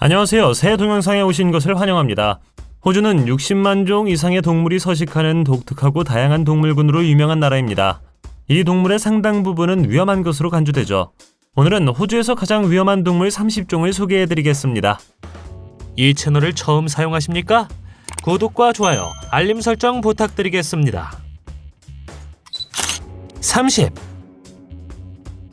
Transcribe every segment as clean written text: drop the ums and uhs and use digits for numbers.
안녕하세요. 새 동영상에 오신 것을 환영합니다. 호주는 60만 종 이상의 동물이 서식하는 독특하고 다양한 동물군으로 유명한 나라입니다. 이 동물의 상당 부분은 위험한 것으로 간주되죠. 오늘은 호주에서 가장 위험한 동물 30종을 소개해드리겠습니다. 이 채널을 처음 사용하십니까? 구독과 좋아요, 알림 설정 부탁드리겠습니다. 30.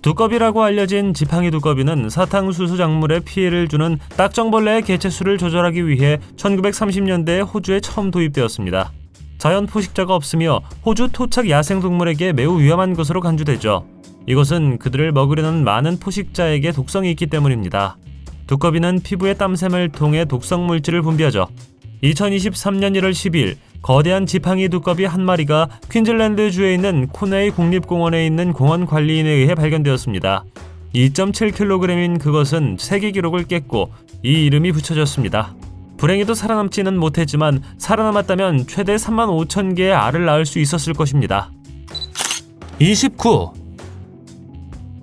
두꺼비라고 알려진 지팡이 두꺼비는 사탕수수 작물에 피해를 주는 딱정벌레의 개체수를 조절하기 위해 1930년대에 호주에 처음 도입되었습니다. 자연 포식자가 없으며 호주 토착 야생동물에게 매우 위험한 것으로 간주되죠. 이것은 그들을 먹으려는 많은 포식자에게 독성이 있기 때문입니다. 두꺼비는 피부의 땀샘을 통해 독성 물질을 분비하죠. 2023년 1월 10일 거대한 지팡이 두꺼비 한 마리가 퀸즐랜드주에 있는 코네이 국립공원에 있는 공원 관리인에 의해 발견되었습니다. 2.7kg인 그것은 세계 기록을 깼고 이 이름이 붙여졌습니다. 불행히도 살아남지는 못했지만 살아남았다면 최대 35,000개의 알을 낳을 수 있었을 것입니다. 29.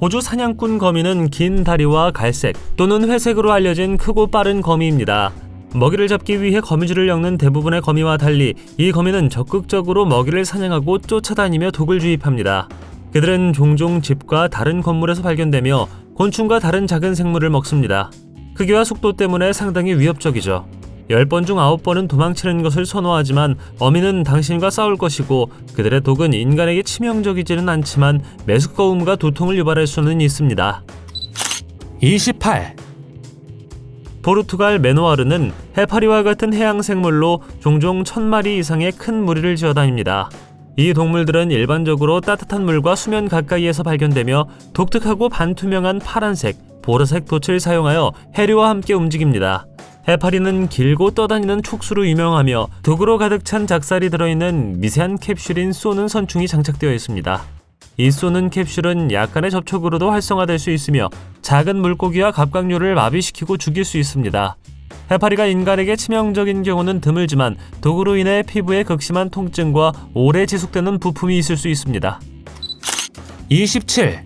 호주 사냥꾼 거미는 긴 다리와 갈색 또는 회색으로 알려진 크고 빠른 거미입니다. 먹이를 잡기 위해 거미줄을 엮는 대부분의 거미와 달리 이 거미는 적극적으로 먹이를 사냥하고 쫓아다니며 독을 주입합니다. 그들은 종종 집과 다른 건물에서 발견되며 곤충과 다른 작은 생물을 먹습니다. 크기와 속도 때문에 상당히 위협적이죠. 10번 중 9번은 도망치는 것을 선호하지만 어미는 당신과 싸울 것이고 그들의 독은 인간에게 치명적이지는 않지만 메스꺼움과 두통을 유발할 수는 있습니다. 28. 포르투갈 메노아르는 해파리와 같은 해양생물로 종종 1000마리 이상의 큰 무리를 지어다닙니다. 이 동물들은 일반적으로 따뜻한 물과 수면 가까이에서 발견되며 독특하고 반투명한 파란색, 보라색 돛을 사용하여 해류와 함께 움직입니다. 해파리는 길고 떠다니는 촉수로 유명하며 독으로 가득 찬 작살이 들어있는 미세한 캡슐인 쏘는 선충이 장착되어 있습니다. 이 쏘는 캡슐은 약간의 접촉으로도 활성화될 수 있으며 작은 물고기와 갑각류를 마비시키고 죽일 수 있습니다. 해파리가 인간에게 치명적인 경우는 드물지만 독으로 인해 피부에 극심한 통증과 오래 지속되는 부품이 있을 수 있습니다. 27.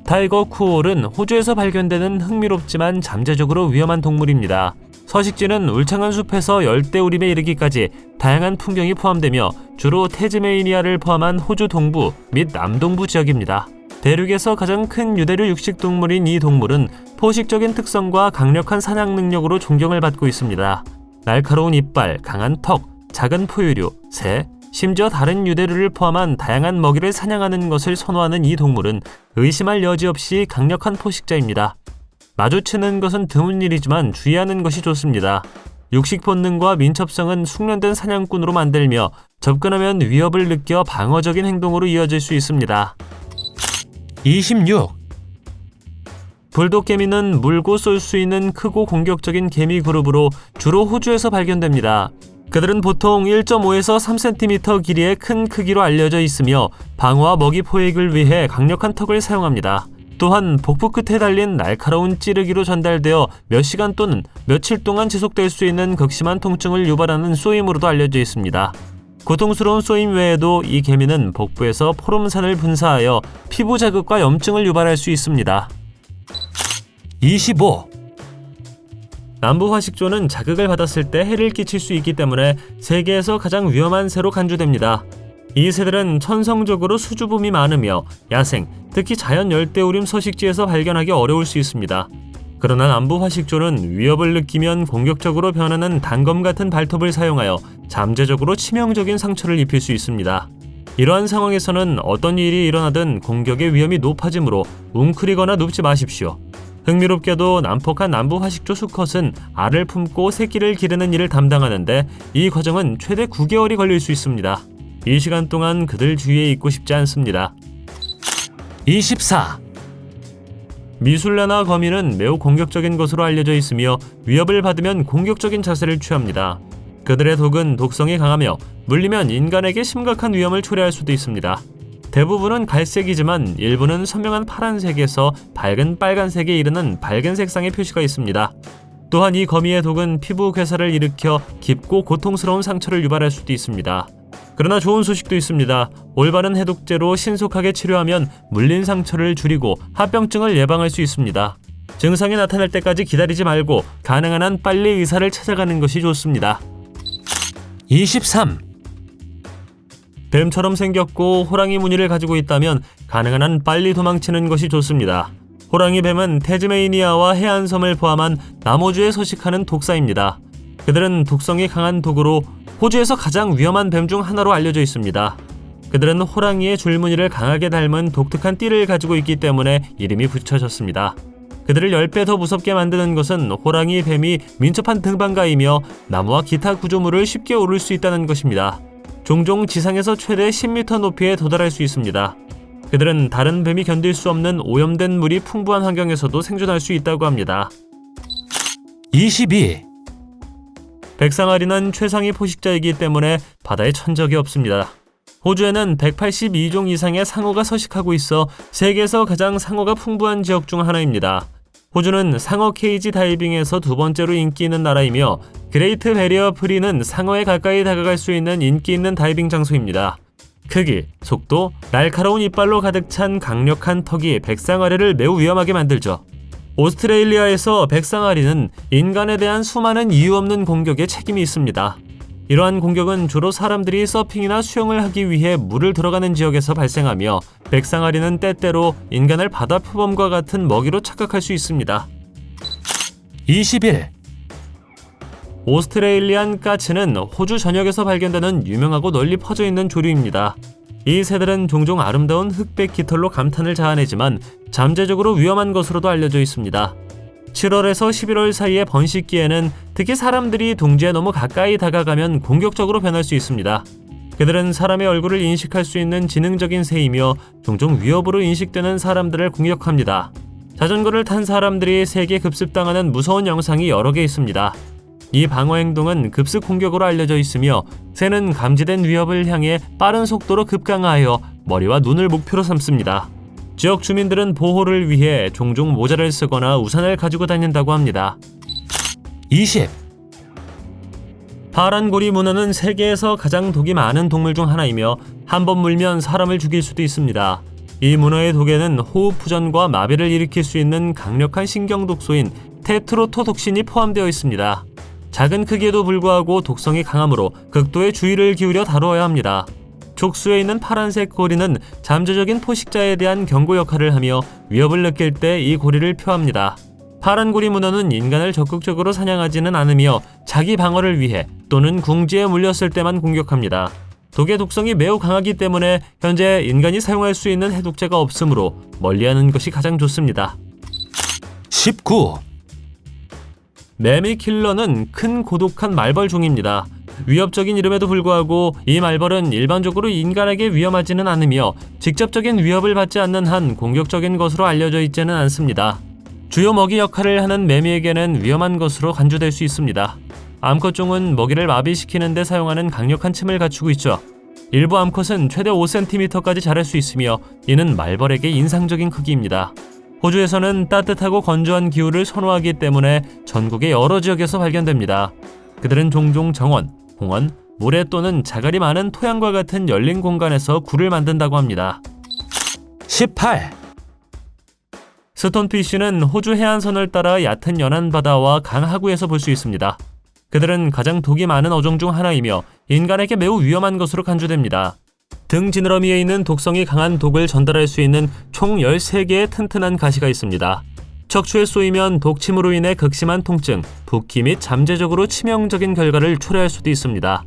타이거 쿠올은 호주에서 발견되는 흥미롭지만 잠재적으로 위험한 동물입니다. 서식지는 울창한 숲에서 열대우림에 이르기까지 다양한 풍경이 포함되며 주로 태즈메이니아를 포함한 호주 동부 및 남동부 지역입니다. 대륙에서 가장 큰 유대류 육식동물인 이 동물은 포식적인 특성과 강력한 사냥 능력으로 존경을 받고 있습니다. 날카로운 이빨, 강한 턱, 작은 포유류, 새, 심지어 다른 유대류를 포함한 다양한 먹이를 사냥하는 것을 선호하는 이 동물은 의심할 여지 없이 강력한 포식자입니다. 마주치는 것은 드문 일이지만 주의하는 것이 좋습니다. 육식 본능과 민첩성은 숙련된 사냥꾼으로 만들며 접근하면 위협을 느껴 방어적인 행동으로 이어질 수 있습니다. 26. 불독개미는 물고 쏠 수 있는 크고 공격적인 개미 그룹으로 주로 호주에서 발견됩니다. 그들은 보통 1.5에서 3cm 길이의 큰 크기로 알려져 있으며 방어와 먹이 포획을 위해 강력한 턱을 사용합니다. 또한 복부 끝에 달린 날카로운 찌르기로 전달되어 몇 시간 또는 며칠 동안 지속될 수 있는 극심한 통증을 유발하는 쏘임으로도 알려져 있습니다. 고통스러운 쏘임 외에도 이 개미는 복부에서 포름산을 분사하여 피부 자극과 염증을 유발할 수 있습니다. 25. 남부 화식조는 자극을 받았을 때 해를 끼칠 수 있기 때문에 세계에서 가장 위험한 새로 간주됩니다. 이 새들은 천성적으로 수줍음이 많으며 야생, 특히 자연 열대우림 서식지에서 발견하기 어려울 수 있습니다. 그러나 남부 화식조는 위협을 느끼면 공격적으로 변하는 단검 같은 발톱을 사용하여 잠재적으로 치명적인 상처를 입힐 수 있습니다. 이러한 상황에서는 어떤 일이 일어나든 공격의 위험이 높아지므로 웅크리거나 눕지 마십시오. 흥미롭게도 난폭한 남부 화식조 수컷은 알을 품고 새끼를 기르는 일을 담당하는데 이 과정은 최대 9개월이 걸릴 수 있습니다. 이 시간 동안 그들 주위에 있고 싶지 않습니다. 24. 미술레나 거미는 매우 공격적인 것으로 알려져 있으며 위협을 받으면 공격적인 자세를 취합니다. 그들의 독은 독성이 강하며 물리면 인간에게 심각한 위험을 초래할 수도 있습니다. 대부분은 갈색이지만 일부는 선명한 파란색에서 밝은 빨간색에 이르는 밝은 색상의 표시가 있습니다. 또한 이 거미의 독은 피부 괴사를 일으켜 깊고 고통스러운 상처를 유발할 수도 있습니다. 그러나 좋은 소식도 있습니다. 올바른 해독제로 신속하게 치료하면 물린 상처를 줄이고 합병증을 예방할 수 있습니다. 증상이 나타날 때까지 기다리지 말고 가능한 한 빨리 의사를 찾아가는 것이 좋습니다. 23, 뱀처럼 생겼고 호랑이 무늬를 가지고 있다면 가능한 한 빨리 도망치는 것이 좋습니다. 호랑이 뱀은 태즈메이니아와 해안섬을 포함한 남호주에 서식하는 독사입니다. 그들은 독성이 강한 독으로 호주에서 가장 위험한 뱀 중 하나로 알려져 있습니다. 그들은 호랑이의 줄무늬를 강하게 닮은 독특한 띠를 가지고 있기 때문에 이름이 붙여졌습니다. 그들을 10배 더 무섭게 만드는 것은 호랑이 뱀이 민첩한 등반가이며 나무와 기타 구조물을 쉽게 오를 수 있다는 것입니다. 종종 지상에서 최대 10m 높이에 도달할 수 있습니다. 그들은 다른 뱀이 견딜 수 없는 오염된 물이 풍부한 환경에서도 생존할 수 있다고 합니다. 22, 백상아리는 최상위 포식자이기 때문에 바다에 천적이 없습니다. 호주에는 182종 이상의 상어가 서식하고 있어 세계에서 가장 상어가 풍부한 지역 중 하나입니다. 호주는 상어 케이지 다이빙에서 두 번째로 인기 있는 나라이며 그레이트 베리어 프리는 상어에 가까이 다가갈 수 있는 인기 있는 다이빙 장소입니다. 크기, 속도, 날카로운 이빨로 가득 찬 강력한 턱이 백상아리를 매우 위험하게 만들죠. 오스트레일리아에서 백상아리는 인간에 대한 수많은 이유 없는 공격에 책임이 있습니다. 이러한 공격은 주로 사람들이 서핑이나 수영을 하기 위해 물을 들어가는 지역에서 발생하며 백상아리는 때때로 인간을 바다 표범과 같은 먹이로 착각할 수 있습니다. 21, 오스트레일리안 까치는 호주 전역에서 발견되는 유명하고 널리 퍼져 있는 조류입니다. 이 새들은 종종 아름다운 흑백 깃털로 감탄을 자아내지만 잠재적으로 위험한 것으로도 알려져 있습니다. 7월에서 11월 사이의 번식기에는 특히 사람들이 둥지에 너무 가까이 다가가면 공격적으로 변할 수 있습니다. 그들은 사람의 얼굴을 인식할 수 있는 지능적인 새이며 종종 위협으로 인식되는 사람들을 공격합니다. 자전거를 탄 사람들이 세게 급습당하는 무서운 영상이 여러 개 있습니다. 이 방어 행동은 급습 공격으로 알려져 있으며 새는 감지된 위협을 향해 빠른 속도로 급강하여 머리와 눈을 목표로 삼습니다. 지역 주민들은 보호를 위해 종종 모자를 쓰거나 우산을 가지고 다닌다고 합니다. 20, 파란 고리 문어는 세계에서 가장 독이 많은 동물 중 하나이며 한 번 물면 사람을 죽일 수도 있습니다. 이 문어의 독에는 호흡부전과 마비를 일으킬 수 있는 강력한 신경독소인 테트로토독신이 포함되어 있습니다. 작은 크기에도 불구하고 독성이 강하므로 극도의 주의를 기울여 다루어야 합니다. 족수에 있는 파란색 고리는 잠재적인 포식자에 대한 경고 역할을 하며 위협을 느낄 때 이 고리를 표합니다. 파란 고리 문어는 인간을 적극적으로 사냥하지는 않으며 자기 방어를 위해 또는 궁지에 물렸을 때만 공격합니다. 독의 독성이 매우 강하기 때문에 현재 인간이 사용할 수 있는 해독제가 없으므로 멀리하는 것이 가장 좋습니다. 19, 매미킬러는 큰 고독한 말벌종입니다. 위협적인 이름에도 불구하고 이 말벌은 일반적으로 인간에게 위험하지는 않으며 직접적인 위협을 받지 않는 한 공격적인 것으로 알려져 있지는 않습니다. 주요 먹이 역할을 하는 매미에게는 위험한 것으로 간주될 수 있습니다. 암컷종은 먹이를 마비시키는 데 사용하는 강력한 침을 갖추고 있죠. 일부 암컷은 최대 5cm까지 자랄 수 있으며 이는 말벌에게 인상적인 크기입니다. 호주에서는 따뜻하고 건조한 기후를 선호하기 때문에 전국의 여러 지역에서 발견됩니다. 그들은 종종 정원, 공원, 모래 또는 자갈이 많은 토양과 같은 열린 공간에서 굴을 만든다고 합니다. 18, 스톤피쉬는 호주 해안선을 따라 얕은 연안 바다와 강 하구에서 볼 수 있습니다. 그들은 가장 독이 많은 어종 중 하나이며 인간에게 매우 위험한 것으로 간주됩니다. 등 지느러미에 있는 독성이 강한 독을 전달할 수 있는 총 13개의 튼튼한 가시가 있습니다. 척추에 쏘이면 독침으로 인해 극심한 통증, 붓기 및 잠재적으로 치명적인 결과를 초래할 수도 있습니다.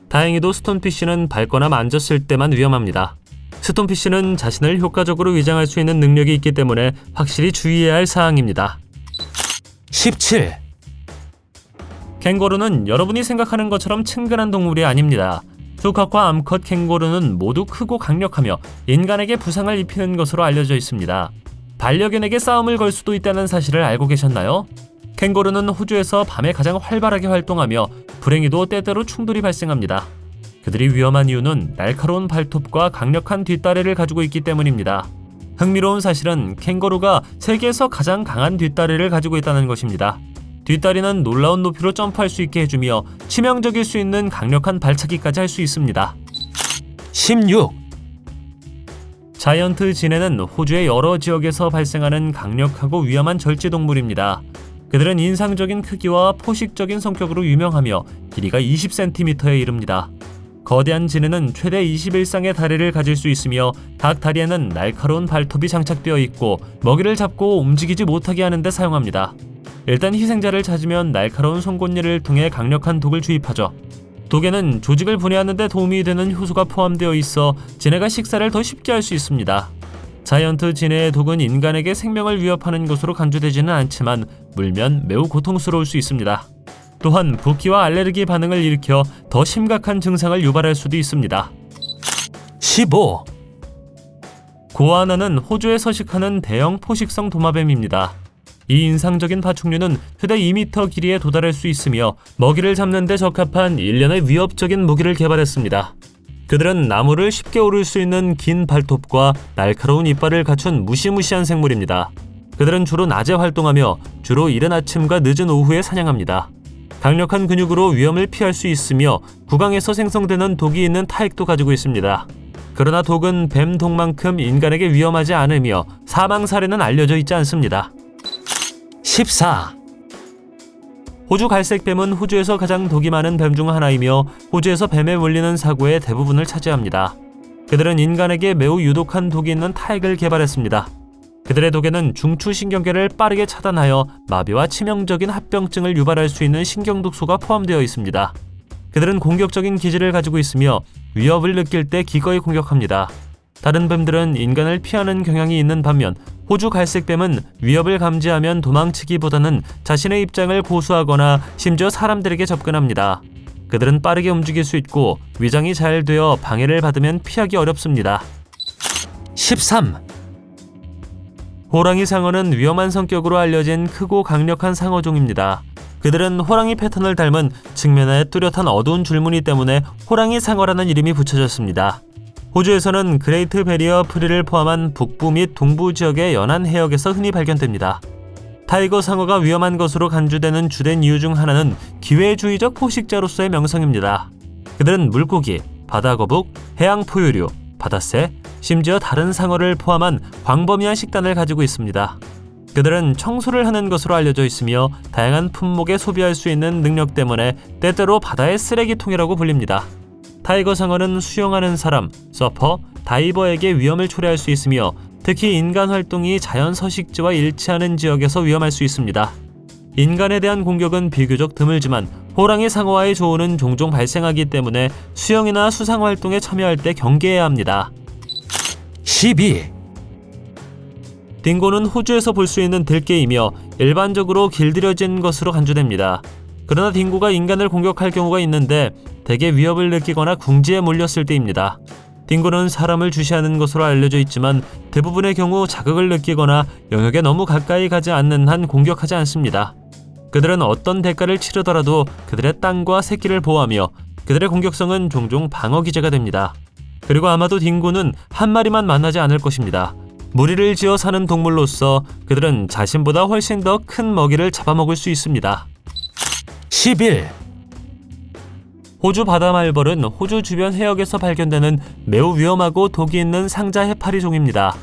다행히도 스톤피쉬는 밟거나 만졌을 때만 위험합니다. 스톤피쉬는 자신을 효과적으로 위장할 수 있는 능력이 있기 때문에 확실히 주의해야 할 사항입니다. 17, 캥거루는 여러분이 생각하는 것처럼 친근한 동물이 아닙니다. 수컷과 암컷 캥거루는 모두 크고 강력하며 인간에게 부상을 입히는 것으로 알려져 있습니다. 반려견에게 싸움을 걸 수도 있다는 사실을 알고 계셨나요? 캥거루는 호주에서 밤에 가장 활발하게 활동하며 불행히도 때때로 충돌이 발생합니다. 그들이 위험한 이유는 날카로운 발톱과 강력한 뒷다리를 가지고 있기 때문입니다. 흥미로운 사실은 캥거루가 세계에서 가장 강한 뒷다리를 가지고 있다는 것입니다. 뒷다리는 놀라운 높이로 점프할 수 있게 해주며 치명적일 수 있는 강력한 발차기까지 할 수 있습니다. 16, 자이언트 진해는 호주의 여러 지역에서 발생하는 강력하고 위험한 절지동물입니다. 그들은 인상적인 크기와 포식적인 성격으로 유명하며 길이가 20cm에 이릅니다. 거대한 진해는 최대 21쌍의 다리를 가질 수 있으며 각 다리에는 날카로운 발톱이 장착되어 있고 먹이를 잡고 움직이지 못하게 하는 데 사용합니다. 일단 희생자를 찾으면 날카로운 송곳니를 통해 강력한 독을 주입하죠. 독에는 조직을 분해하는 데 도움이 되는 효소가 포함되어 있어 진해가 식사를 더 쉽게 할 수 있습니다. 자이언트 진해의 독은 인간에게 생명을 위협하는 것으로 간주되지는 않지만 물면 매우 고통스러울 수 있습니다. 또한 붓기와 알레르기 반응을 일으켜 더 심각한 증상을 유발할 수도 있습니다. 15, 고아나는 호주에 서식하는 대형 포식성 도마뱀입니다. 이 인상적인 파충류는 최대 2m 길이에 도달할 수 있으며 먹이를 잡는 데 적합한 일련의 위협적인 무기를 개발했습니다. 그들은 나무를 쉽게 오를 수 있는 긴 발톱과 날카로운 이빨을 갖춘 무시무시한 생물입니다. 그들은 주로 낮에 활동하며 주로 이른 아침과 늦은 오후에 사냥합니다. 강력한 근육으로 위험을 피할 수 있으며 구강에서 생성되는 독이 있는 타액도 가지고 있습니다. 그러나 독은 뱀 독만큼 인간에게 위험하지 않으며 사망 사례는 알려져 있지 않습니다. 14, 호주 갈색뱀은 호주에서 가장 독이 많은 뱀 중 하나이며 호주에서 뱀에 물리는 사고의 대부분을 차지합니다. 그들은 인간에게 매우 유독한 독이 있는 타액을 개발했습니다. 그들의 독에는 중추신경계를 빠르게 차단하여 마비와 치명적인 합병증을 유발할 수 있는 신경독소가 포함되어 있습니다. 그들은 공격적인 기질을 가지고 있으며 위협을 느낄 때 기꺼이 공격합니다. 다른 뱀들은 인간을 피하는 경향이 있는 반면 호주 갈색뱀은 위협을 감지하면 도망치기보다는 자신의 입장을 고수하거나 심지어 사람들에게 접근합니다. 그들은 빠르게 움직일 수 있고 위장이 잘 되어 방해를 받으면 피하기 어렵습니다. 13, 호랑이 상어는 위험한 성격으로 알려진 크고 강력한 상어종입니다. 그들은 호랑이 패턴을 닮은 측면에 뚜렷한 어두운 줄무늬 때문에 호랑이 상어라는 이름이 붙여졌습니다. 호주에서는 그레이트 베리어 프리를 포함한 북부 및 동부 지역의 연안 해역에서 흔히 발견됩니다. 타이거 상어가 위험한 것으로 간주되는 주된 이유 중 하나는 기회주의적 포식자로서의 명성입니다. 그들은 물고기, 바다거북, 해양 포유류, 바다새, 심지어 다른 상어를 포함한 광범위한 식단을 가지고 있습니다. 그들은 청소를 하는 것으로 알려져 있으며 다양한 품목에 소비할 수 있는 능력 때문에 때때로 바다의 쓰레기통이라고 불립니다. 타이거 상어는 수영하는 사람, 서퍼, 다이버에게 위험을 초래할 수 있으며 특히 인간 활동이 자연 서식지와 일치하는 지역에서 위험할 수 있습니다. 인간에 대한 공격은 비교적 드물지만 호랑이 상어와의 조우는 종종 발생하기 때문에 수영이나 수상 활동에 참여할 때 경계해야 합니다. 12, 딩고는 호주에서 볼 수 있는 들개이며 일반적으로 길들여진 것으로 간주됩니다. 그러나 딩고가 인간을 공격할 경우가 있는데 대개 위협을 느끼거나 궁지에 몰렸을 때입니다. 딩고는 사람을 주시하는 것으로 알려져 있지만 대부분의 경우 자극을 느끼거나 영역에 너무 가까이 가지 않는 한 공격하지 않습니다. 그들은 어떤 대가를 치르더라도 그들의 땅과 새끼를 보호하며 그들의 공격성은 종종 방어 기제가 됩니다. 그리고 아마도 딩고는 한 마리만 만나지 않을 것입니다. 무리를 지어 사는 동물로서 그들은 자신보다 훨씬 더 큰 먹이를 잡아먹을 수 있습니다. 11, 호주 바다말벌은 호주 주변 해역에서 발견되는 매우 위험하고 독이 있는 상자 해파리 종입니다.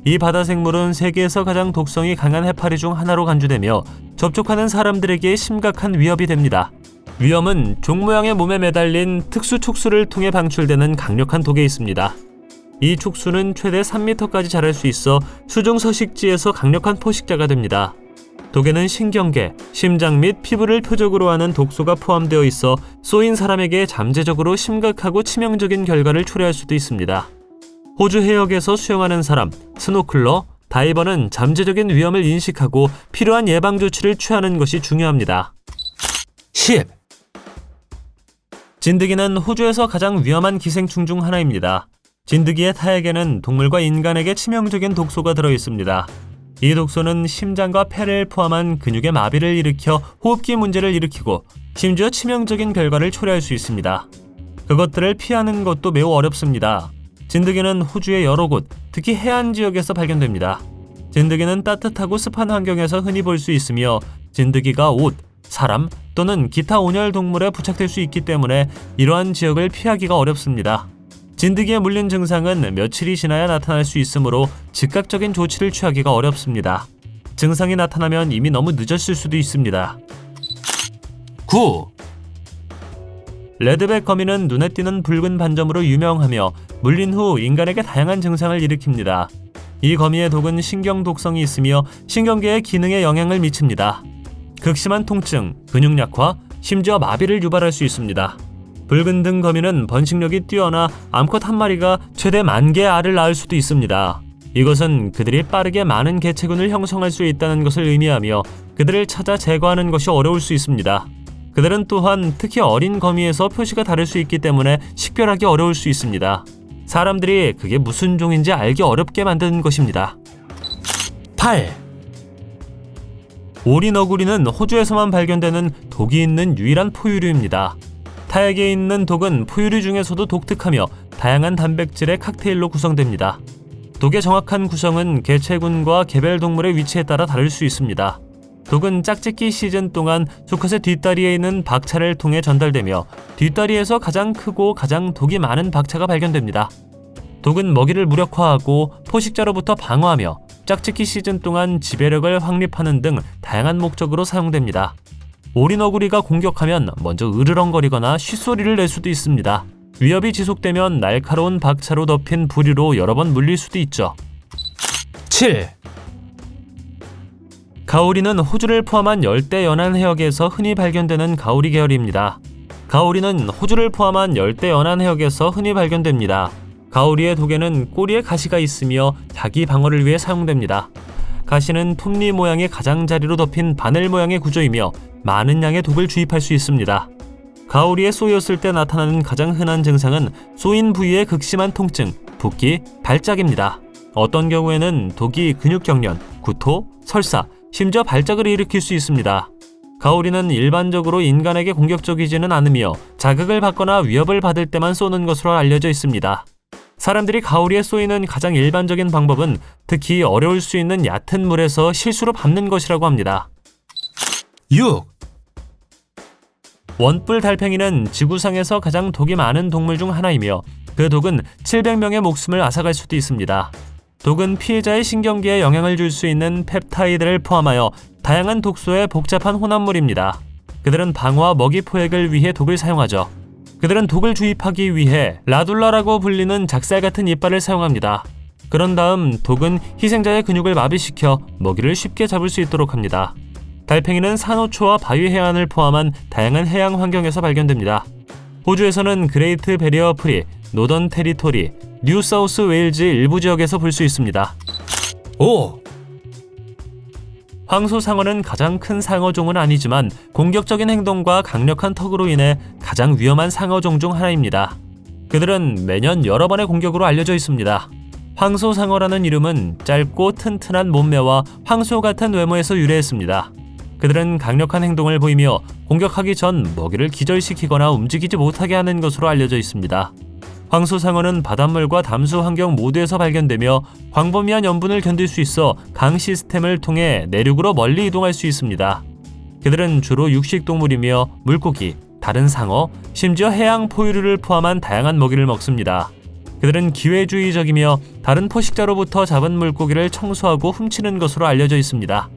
이 바다 생물은 세계에서 가장 독성이 강한 해파리 중 하나로 간주되며 접촉하는 사람들에게 심각한 위협이 됩니다. 위험은 종 모양의 몸에 매달린 특수 촉수를 통해 방출되는 강력한 독에 있습니다. 이 촉수는 최대 3m까지 자랄 수 있어 수중 서식지에서 강력한 포식자가 됩니다. 독에는 신경계, 심장 및 피부를 표적으로 하는 독소가 포함되어 있어 쏘인 사람에게 잠재적으로 심각하고 치명적인 결과를 초래할 수도 있습니다. 호주 해역에서 수영하는 사람, 스노클러, 다이버는 잠재적인 위험을 인식하고 필요한 예방 조치를 취하는 것이 중요합니다. 10, 진드기는 호주에서 가장 위험한 기생충 중 하나입니다. 진드기의 타액에는 동물과 인간에게 치명적인 독소가 들어있습니다. 이 독소는 심장과 폐를 포함한 근육의 마비를 일으켜 호흡기 문제를 일으키고 심지어 치명적인 결과를 초래할 수 있습니다. 그것들을 피하는 것도 매우 어렵습니다. 진드기는 호주의 여러 곳, 특히 해안 지역에서 발견됩니다. 진드기는 따뜻하고 습한 환경에서 흔히 볼 수 있으며 진드기가 옷, 사람 또는 기타 온열 동물에 부착될 수 있기 때문에 이러한 지역을 피하기가 어렵습니다. 진드기에 물린 증상은 며칠이 지나야 나타날 수 있으므로 즉각적인 조치를 취하기가 어렵습니다. 증상이 나타나면 이미 너무 늦었을 수도 있습니다. 9, 레드백 거미는 눈에 띄는 붉은 반점으로 유명하며 물린 후 인간에게 다양한 증상을 일으킵니다. 이 거미의 독은 신경 독성이 있으며 신경계의 기능에 영향을 미칩니다. 극심한 통증, 근육 약화, 심지어 마비를 유발할 수 있습니다. 붉은 등 거미는 번식력이 뛰어나 암컷 한 마리가 최대 10,000개의 알을 낳을 수도 있습니다. 이것은 그들이 빠르게 많은 개체군을 형성할 수 있다는 것을 의미하며 그들을 찾아 제거하는 것이 어려울 수 있습니다. 그들은 또한 특히 어린 거미에서 표시가 다를 수 있기 때문에 식별하기 어려울 수 있습니다. 사람들이 그게 무슨 종인지 알기 어렵게 만드는 것입니다. 8, 오리너구리는 호주에서만 발견되는 독이 있는 유일한 포유류입니다. 타액에 있는 독은 포유류 중에서도 독특하며 다양한 단백질의 칵테일로 구성됩니다. 독의 정확한 구성은 개체군과 개별 동물의 위치에 따라 다를 수 있습니다. 독은 짝짓기 시즌 동안 수컷의 뒷다리에 있는 박차를 통해 전달되며 뒷다리에서 가장 크고 가장 독이 많은 박차가 발견됩니다. 독은 먹이를 무력화하고 포식자로부터 방어하며 짝짓기 시즌 동안 지배력을 확립하는 등 다양한 목적으로 사용됩니다. 오리너구리가 공격하면 먼저 으르렁거리거나 쉿소리를 낼 수도 있습니다. 위협이 지속되면 날카로운 박차로 덮인 부리로 여러 번 물릴 수도 있죠. 7, 가오리는 호주를 포함한 열대 연안 해역에서 흔히 발견되는 가오리 계열입니다. 가오리는 호주를 포함한 열대 연안 해역에서 흔히 발견됩니다. 가오리의 독에는 꼬리에 가시가 있으며 자기 방어를 위해 사용됩니다. 가시는 톱니 모양의 가장자리로 덮인 바늘 모양의 구조이며 많은 양의 독을 주입할 수 있습니다. 가오리에 쏘였을 때 나타나는 가장 흔한 증상은 쏘인 부위의 극심한 통증, 붓기, 발작입니다. 어떤 경우에는 독이 근육경련, 구토, 설사, 심지어 발작을 일으킬 수 있습니다. 가오리는 일반적으로 인간에게 공격적이지는 않으며 자극을 받거나 위협을 받을 때만 쏘는 것으로 알려져 있습니다. 사람들이 가오리에 쏘이는 가장 일반적인 방법은 특히 어려울 수 있는 얕은 물에서 실수로 밟는 것이라고 합니다. 6, 원뿔 달팽이는 지구상에서 가장 독이 많은 동물 중 하나이며 그 독은 700명의 목숨을 앗아갈 수도 있습니다. 독은 피해자의 신경계에 영향을 줄 수 있는 펩타이드를 포함하여 다양한 독소의 복잡한 혼합물입니다. 그들은 방어와 먹이 포획을 위해 독을 사용하죠. 그들은 독을 주입하기 위해 라둘라라고 불리는 작살 같은 이빨을 사용합니다. 그런 다음 독은 희생자의 근육을 마비시켜 먹이를 쉽게 잡을 수 있도록 합니다. 달팽이는 산호초와 바위 해안을 포함한 다양한 해양 환경에서 발견됩니다. 호주에서는 그레이트 베리어 프리, 노던 테리토리, 뉴사우스 웨일즈 일부 지역에서 볼 수 있습니다. 5, 황소상어는 가장 큰 상어종은 아니지만 공격적인 행동과 강력한 턱으로 인해 가장 위험한 상어종 중 하나입니다. 그들은 매년 여러 번의 공격으로 알려져 있습니다. 황소상어라는 이름은 짧고 튼튼한 몸매와 황소 같은 외모에서 유래했습니다. 그들은 강력한 행동을 보이며 공격하기 전 먹이를 기절시키거나 움직이지 못하게 하는 것으로 알려져 있습니다. 황소상어는 바닷물과 담수 환경 모두에서 발견되며 광범위한 염분을 견딜 수 있어 강 시스템을 통해 내륙으로 멀리 이동할 수 있습니다. 그들은 주로 육식동물이며 물고기, 다른 상어, 심지어 해양 포유류를 포함한 다양한 먹이를 먹습니다. 그들은 기회주의적이며 다른 포식자로부터 잡은 물고기를 청소하고 훔치는 것으로 알려져 있습니다.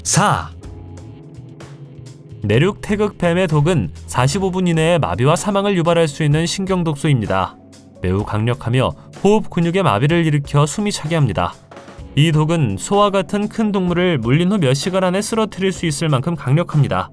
4, 내륙 태극뱀의 독은 45분 이내에 마비와 사망을 유발할 수 있는 신경독소입니다. 매우 강력하며 호흡 근육의 마비를 일으켜 숨이 차게 합니다. 이 독은 소와 같은 큰 동물을 물린 후 몇 시간 안에 쓰러뜨릴 수 있을 만큼 강력합니다.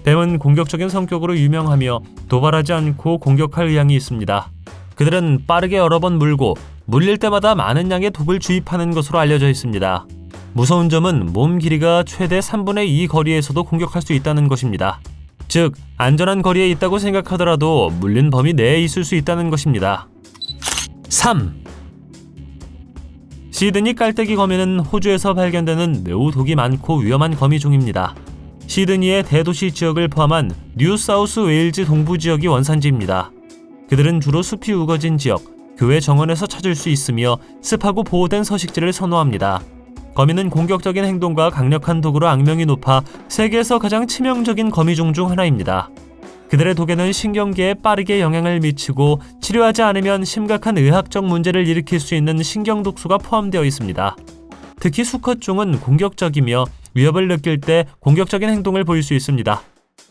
뱀은 공격적인 성격으로 유명하며 도발하지 않고 공격할 의향이 있습니다. 그들은 빠르게 여러 번 물고 물릴 때마다 많은 양의 독을 주입하는 것으로 알려져 있습니다. 무서운 점은 몸 길이가 최대 3분의 2 거리에서도 공격할 수 있다는 것입니다. 즉, 안전한 거리에 있다고 생각하더라도 물린 범위 내에 있을 수 있다는 것입니다. 3, 시드니 깔때기 거미는 호주에서 발견되는 매우 독이 많고 위험한 거미종입니다. 시드니의 대도시 지역을 포함한 뉴사우스 웨일즈 동부 지역이 원산지입니다. 그들은 주로 숲이 우거진 지역, 교외 정원에서 찾을 수 있으며 습하고 보호된 서식지를 선호합니다. 거미는 공격적인 행동과 강력한 독으로 악명이 높아 세계에서 가장 치명적인 거미종 중 하나입니다. 그들의 독에는 신경계에 빠르게 영향을 미치고 치료하지 않으면 심각한 의학적 문제를 일으킬 수 있는 신경독소가 포함되어 있습니다. 특히 수컷종은 공격적이며 위협을 느낄 때 공격적인 행동을 보일 수 있습니다.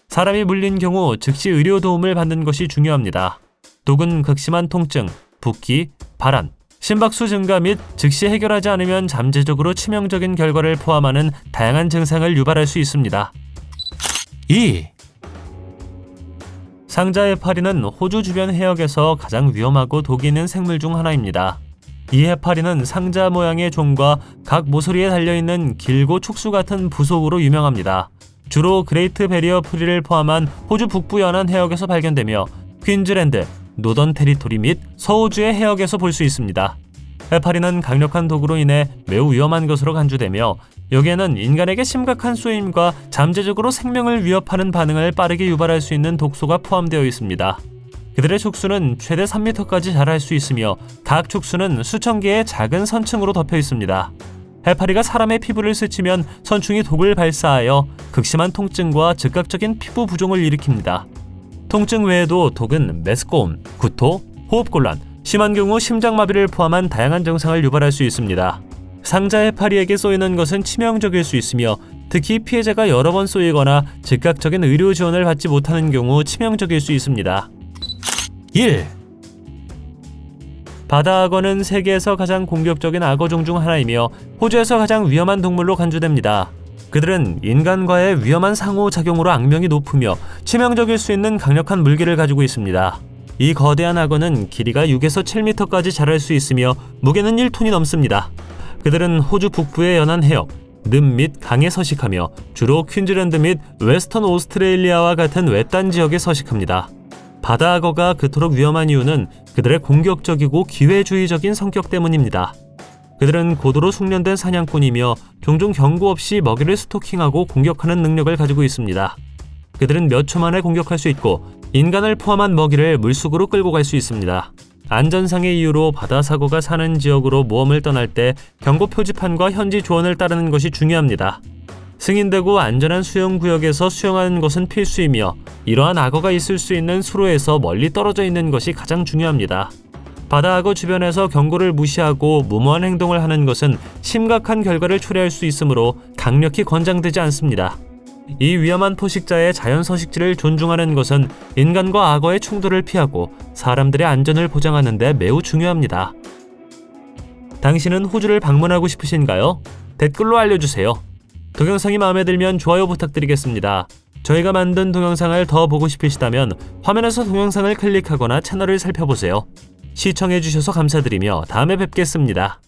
사람이 물린 경우 즉시 의료 도움을 받는 것이 중요합니다. 독은 극심한 통증, 붓기, 발한, 심박수 증가 및 즉시 해결하지 않으면 잠재적으로 치명적인 결과를 포함하는 다양한 증상을 유발할 수 있습니다. 2, 상자 해파리는 호주 주변 해역에서 가장 위험하고 독이 있는 생물 중 하나입니다. 이 해파리는 상자 모양의 종과 각 모서리에 달려있는 길고 촉수 같은 부속으로 유명합니다. 주로 그레이트 베리어 프리를 포함한 호주 북부 연안 해역에서 발견되며 퀸즐랜드, 노던 테리토리 및 서호주의 해역에서 볼 수 있습니다. 해파리는 강력한 독으로 인해 매우 위험한 것으로 간주되며 여기에는 인간에게 심각한 쏘임과 잠재적으로 생명을 위협하는 반응을 빠르게 유발할 수 있는 독소가 포함되어 있습니다. 그들의 촉수는 최대 3m까지 자랄 수 있으며 각 촉수는 수천 개의 작은 선층으로 덮여 있습니다. 해파리가 사람의 피부를 스치면 선충이 독을 발사하여 극심한 통증과 즉각적인 피부 부종을 일으킵니다. 통증 외에도 독은 메스꺼움, 구토, 호흡곤란, 심한 경우 심장마비를 포함한 다양한 증상을 유발할 수 있습니다. 상자 해파리에게 쏘이는 것은 치명적일 수 있으며 특히 피해자가 여러 번 쏘이거나 즉각적인 의료 지원을 받지 못하는 경우 치명적일 수 있습니다. 1, 바다 악어는 세계에서 가장 공격적인 악어종 중 하나이며 호주에서 가장 위험한 동물로 간주됩니다. 그들은 인간과의 위험한 상호작용으로 악명이 높으며 치명적일 수 있는 강력한 물기를 가지고 있습니다. 이 거대한 악어는 길이가 6에서 7m까지 자랄 수 있으며 무게는 1톤이 넘습니다. 그들은 호주 북부의 연안 해역, 늪 및 강에 서식하며 주로 퀸즐랜드 및 웨스턴 오스트레일리아와 같은 외딴 지역에 서식합니다. 바다 악어가 그토록 위험한 이유는 그들의 공격적이고 기회주의적인 성격 때문입니다. 그들은 고도로 숙련된 사냥꾼이며 종종 경고 없이 먹이를 스토킹하고 공격하는 능력을 가지고 있습니다. 그들은 몇 초 만에 공격할 수 있고 인간을 포함한 먹이를 물속으로 끌고 갈 수 있습니다. 안전상의 이유로 바다사고가 사는 지역으로 모험을 떠날 때 경고 표지판과 현지 조언을 따르는 것이 중요합니다. 승인되고 안전한 수영구역에서 수영하는 것은 필수이며 이러한 악어가 있을 수 있는 수로에서 멀리 떨어져 있는 것이 가장 중요합니다. 바다 악어 주변에서 경고를 무시하고 무모한 행동을 하는 것은 심각한 결과를 초래할 수 있으므로 강력히 권장되지 않습니다. 이 위험한 포식자의 자연 서식지를 존중하는 것은 인간과 악어의 충돌을 피하고 사람들의 안전을 보장하는 데 매우 중요합니다. 당신은 호주를 방문하고 싶으신가요? 댓글로 알려주세요. 동영상이 마음에 들면 좋아요 부탁드리겠습니다. 저희가 만든 동영상을 더 보고 싶으시다면 화면에서 동영상을 클릭하거나 채널을 살펴보세요. 시청해주셔서 감사드리며 다음에 뵙겠습니다.